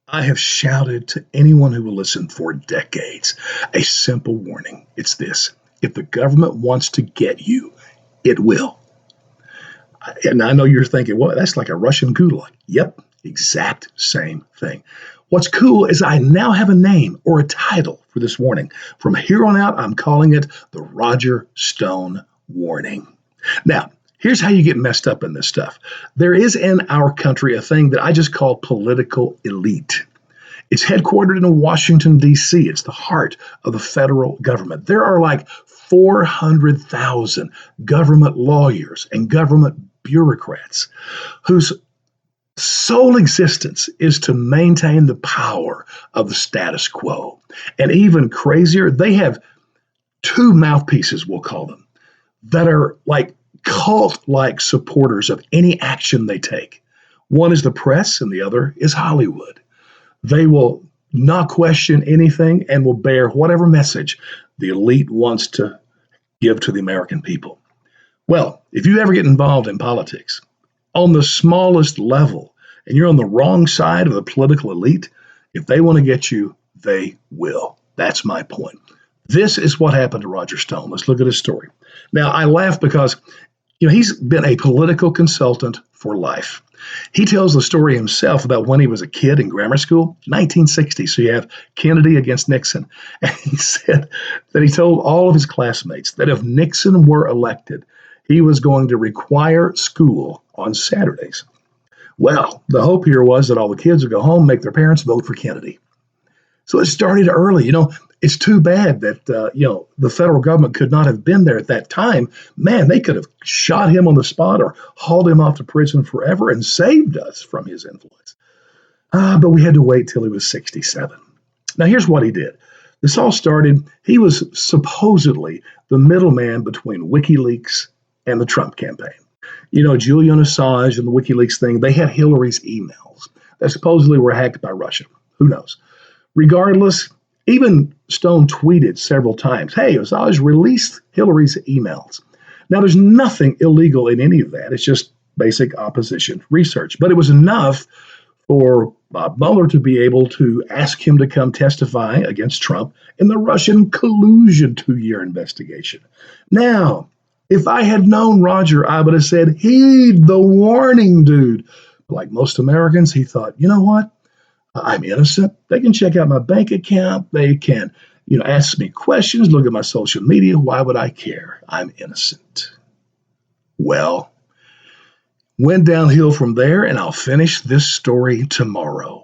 I have shouted to anyone who will listen for decades a simple warning. It's this: if the government wants to get you, it will. And I know you're thinking, well, that's like a Russian gulag. Yep, exact same thing. What's cool is I now have a name or a title for this warning. From here on out, I'm calling it the Roger Stone Warning. Now, here's how you get messed up in this stuff. There is in our country a thing that I just call political elite. It's headquartered in Washington, D.C. It's the heart of the federal government. There are like 400,000 government lawyers and government bureaucrats whose sole existence is to maintain the power of the status quo. And even crazier, they have two mouthpieces, we'll call them, that are like cult like supporters of any action they take. One is the press, and the other is Hollywood. They will not question anything and will bear whatever message the elite wants to give to the American people. Well, if you ever get involved in politics on the smallest level and you're on the wrong side of the political elite, if they want to get you, they will. That's my point. This is what happened to Roger Stone. Let's look at his story. Now, I laugh because he's been a political consultant for life. He tells the story himself about when he was a kid in grammar school, 1960. So you have Kennedy against Nixon. And he said that he told all of his classmates that if Nixon were elected, he was going to require school on Saturdays. Well, the hope here was that all the kids would go home, make their parents vote for Kennedy. So it started early. It's too bad that, the federal government could not have been there at that time. Man, they could have shot him on the spot or hauled him off to prison forever and saved us from his influence. But we had to wait till he was 67. Now, here's what he did. This all started, he was supposedly the middleman between WikiLeaks and the Trump campaign. Julian Assange and the WikiLeaks thing, they had Hillary's emails that supposedly were hacked by Russia. Who knows? Regardless, even Stone tweeted several times, hey, Assange released Hillary's emails. Now, there's nothing illegal in any of that. It's just basic opposition research. But it was enough for Bob Mueller to be able to ask him to come testify against Trump in the Russian collusion 2-year investigation. Now, if I had known Roger, I would have said, heed the warning, dude. Like most Americans, he thought, you know what? I'm innocent. They can check out my bank account. They can, ask me questions, look at my social media. Why would I care? I'm innocent. Well, went downhill from there, and I'll finish this story tomorrow.